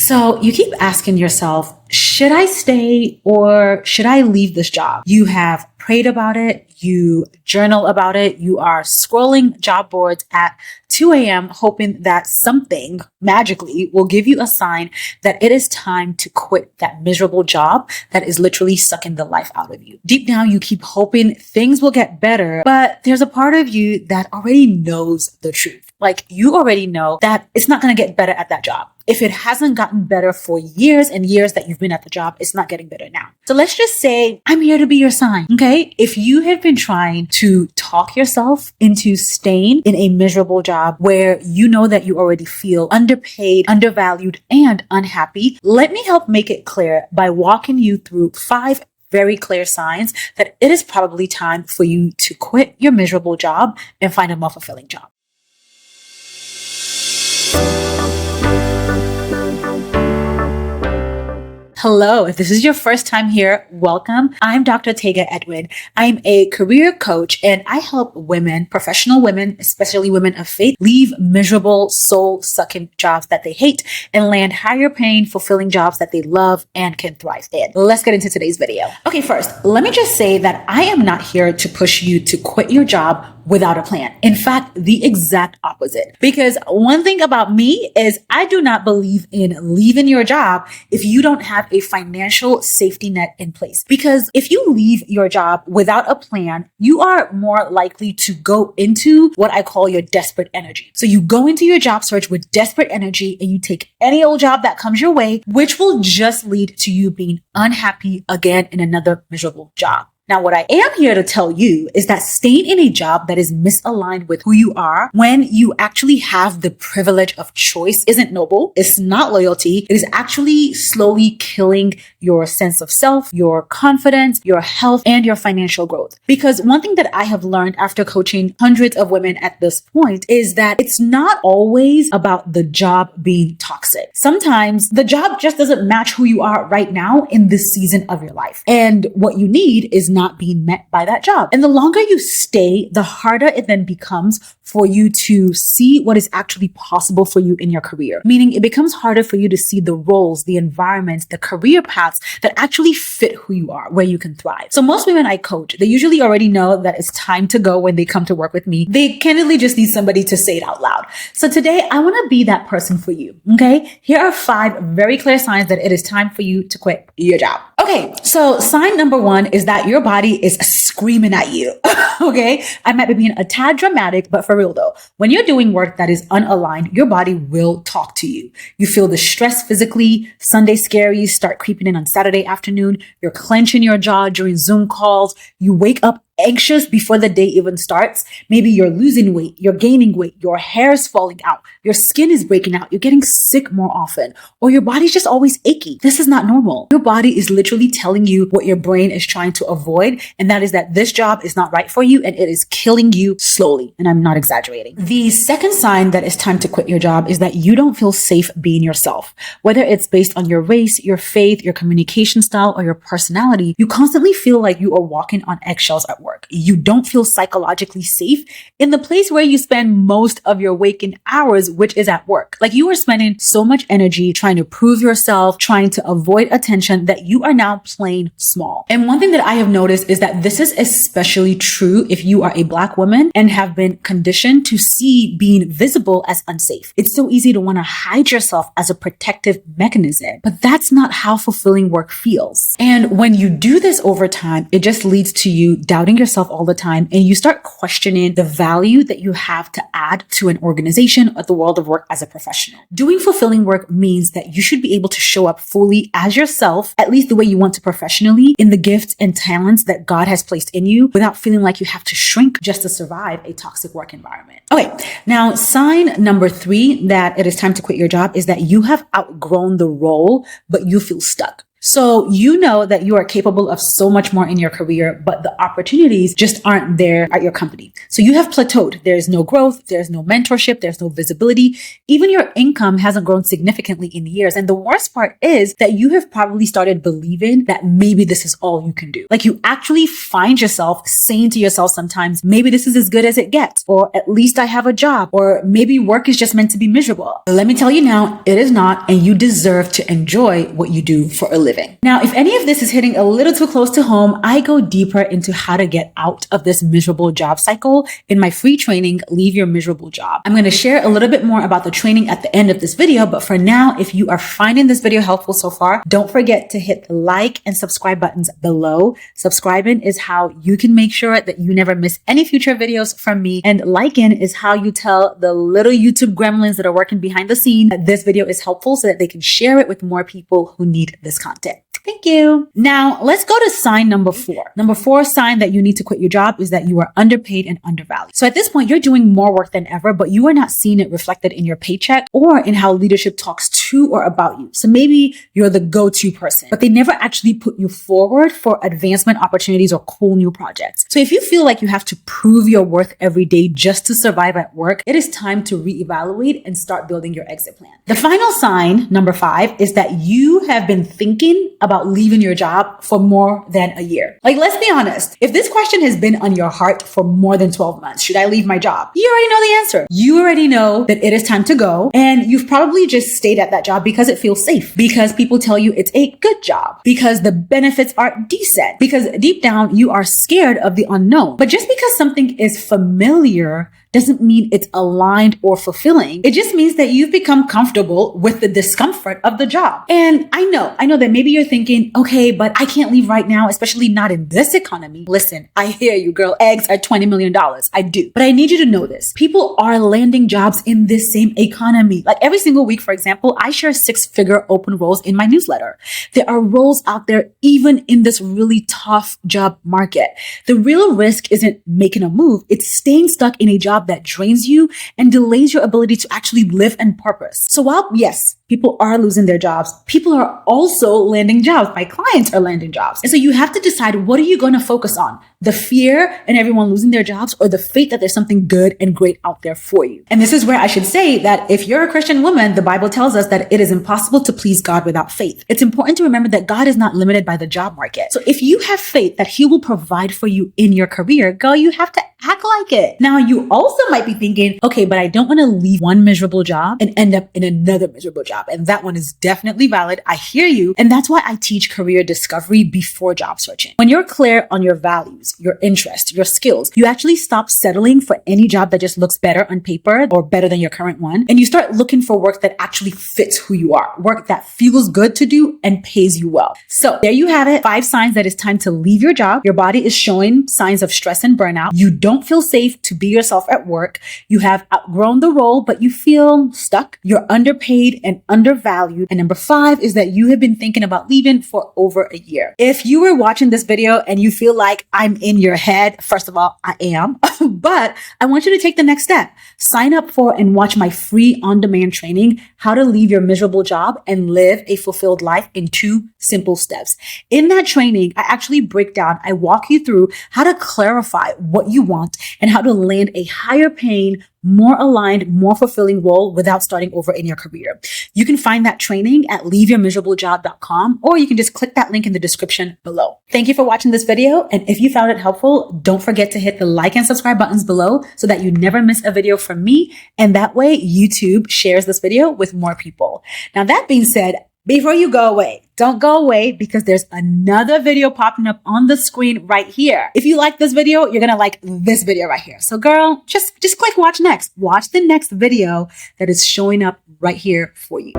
So you keep asking yourself, should I stay or should I leave this job? You have prayed about it. You journal about it. You are scrolling job boards at 2 a.m. hoping that something magically will give you a sign that it is time to quit that miserable job that is literally sucking the life out of you. Deep down, you keep hoping things will get better, but there's a part of you that already knows the truth. Like you already know that it's not going to get better at that job. If it hasn't gotten better for years and years that you've been at the job, it's not getting better now. So let's just say I'm here to be your sign. Okay. If you have been trying to talk yourself into staying in a miserable job where you know that you already feel underpaid, undervalued, and unhappy, let me help make it clear by walking you through 5 very clear signs that it is probably time for you to quit your miserable job and find a more fulfilling job. Hello, if this is your first time here, welcome. I'm Dr. Tega Edwin. I'm a career coach and I help women, professional women, especially women of faith, leave miserable, soul-sucking jobs that they hate and land higher paying, fulfilling jobs that they love and can thrive in. Let's get into today's video. Okay, first, let me just say that I am not here to push you to quit your job without a plan. In fact, the exact opposite. Because one thing about me is I do not believe in leaving your job if you don't have a financial safety net in place. Because if you leave your job without a plan, you are more likely to go into what I call your desperate energy. So you go into your job search with desperate energy and you take any old job that comes your way, which will just lead to you being unhappy again in another miserable job. Now, what I am here to tell you is that staying in a job that is misaligned with who you are when you actually have the privilege of choice isn't noble. It's not loyalty. It is actually slowly killing your sense of self, your confidence, your health, and your financial growth. Because one thing that I have learned after coaching hundreds of women at this point is that it's not always about the job being toxic. Sometimes the job just doesn't match who you are right now in this season of your life. And what you need is not being met by that job. And the longer you stay, the harder it then becomes for you to see what is actually possible for you in your career. Meaning it becomes harder for you to see the roles, the environments, the career paths that actually fit who you are, where you can thrive. So most women I coach, they usually already know that it's time to go when they come to work with me. They candidly just need somebody to say it out loud. So today I want to be that person for you. Okay. Here are 5 very clear signs that it is time for you to quit your job. Okay. So sign number 1 is that your body is screaming at you. Okay. I might be being a tad dramatic, but for real though, when you're doing work that is unaligned, your body will talk to you. You feel the stress physically. Sunday scaries start creeping in on Saturday afternoon. You're clenching your jaw during Zoom calls. You wake up anxious before the day even starts. Maybe you're losing weight, you're gaining weight, your hair's falling out, your skin is breaking out, you're getting sick more often, or your body's just always achy. This is not normal. Your body is literally telling you what your brain is trying to avoid, and that is that this job is not right for you and it is killing you slowly. And I'm not exaggerating. The second sign that it's time to quit your job is that you don't feel safe being yourself. Whether it's based on your race, your faith, your communication style, or your personality, you constantly feel like you are walking on eggshells at work. You don't feel psychologically safe in the place where you spend most of your waking hours, which is at work. Like you are spending so much energy trying to prove yourself, trying to avoid attention that you are now playing small. And one thing that I have noticed is that this is especially true if you are a Black woman and have been conditioned to see being visible as unsafe. It's so easy to want to hide yourself as a protective mechanism, but that's not how fulfilling work feels. And when you do this over time, it just leads to you doubting yourself all the time and you start questioning the value that you have to add to an organization or the world of work as a professional. Doing fulfilling work means that you should be able to show up fully as yourself, at least the way you want to professionally, in the gifts and talents that God has placed in you without feeling like you have to shrink just to survive a toxic work environment. Okay, now sign number 3 that it is time to quit your job is that you have outgrown the role, but you feel stuck. So you know that you are capable of so much more in your career, but the opportunities just aren't there at your company. So you have plateaued. There's no growth. There's no mentorship. There's no visibility. Even your income hasn't grown significantly in years. And the worst part is that you have probably started believing that maybe this is all you can do. Like you actually find yourself saying to yourself sometimes, maybe this is as good as it gets, or at least I have a job, or maybe work is just meant to be miserable. But let me tell you now, it is not, and you deserve to enjoy what you do for a living. Now, if any of this is hitting a little too close to home, I go deeper into how to get out of this miserable job cycle in my free training, Leave Your Miserable Job. I'm going to share a little bit more about the training at the end of this video, but for now, if you are finding this video helpful so far, don't forget to hit the like and subscribe buttons below. Subscribing is how you can make sure that you never miss any future videos from me, and liking is how you tell the little YouTube gremlins that are working behind the scenes that this video is helpful so that they can share it with more people who need this content. Thank you. Now, let's go to sign number 4. Number 4 sign that you need to quit your job is that you are underpaid and undervalued. So at this point, you're doing more work than ever, but you are not seeing it reflected in your paycheck or in how leadership talks to or about you. So maybe you're the go-to person, but they never actually put you forward for advancement opportunities or cool new projects. So if you feel like you have to prove your worth every day just to survive at work, it is time to reevaluate and start building your exit plan. The final sign, number 5, is that you have been thinking about leaving your job for more than a year. Like, let's be honest. If this question has been on your heart for more than 12 months, should I leave my job? You already know the answer. You already know that it is time to go. And you've probably just stayed at that job because it feels safe, because people tell you it's a good job, because the benefits are decent, because deep down you are scared of the unknown. But just because something is familiar doesn't mean it's aligned or fulfilling. It just means that you've become comfortable with the discomfort of the job. And I know that maybe you're thinking, okay, but I can't leave right now, especially not in this economy. Listen, I hear you, girl. Eggs are $20 million. I do. But I need you to know this. People are landing jobs in this same economy. Like every single week, for example, I share 6-figure open roles in my newsletter. There are roles out there even in this really tough job market. The real risk isn't making a move. It's staying stuck in a job that drains you and delays your ability to actually live in purpose. So while, yes, people are losing their jobs, people are also landing jobs. My clients are landing jobs. And so you have to decide, what are you going to focus on? The fear and everyone losing their jobs, or the faith that there's something good and great out there for you? And this is where I should say that if you're a Christian woman, the Bible tells us that it is impossible to please God without faith. It's important to remember that God is not limited by the job market. So if you have faith that He will provide for you in your career, girl, you have to act like it. Now, you also might be thinking, okay, but I don't want to leave one miserable job and end up in another miserable job. And that one is definitely valid. I hear you. And that's why I teach career discovery before job searching. When you're clear on your values, your interests, your skills, you actually stop settling for any job that just looks better on paper or better than your current one. And you start looking for work that actually fits who you are, work that feels good to do and pays you well. So there you have it. 5 signs that it's time to leave your job. Your body is showing signs of stress and burnout. You don't feel safe to be yourself at work. You have outgrown the role, but you feel stuck. You're underpaid and undervalued. And number 5 is that you have been thinking about leaving for over a year. If you were watching this video and you feel like I'm in your head, first of all, I am, but I want you to take the next step. Sign up for and watch my free on-demand training, How to Leave Your Miserable Job and Live a Fulfilled Life in 2 Simple Steps. In that training, I actually break down, I walk you through how to clarify what you want and how to land a higher paying, more aligned, more fulfilling role without starting over in your career. You can find that training at leaveyourmiserablejob.com, or you can just click that link in the description below. Thank you for watching this video. And if you found it helpful, don't forget to hit the like and subscribe buttons below so that you never miss a video from me. And that way YouTube shares this video with more people. Now, that being said, before you go away, don't go away, because there's another video popping up on the screen right here. If you like this video, you're going to like this video right here. So girl, just click watch next. Watch the next video that is showing up right here for you.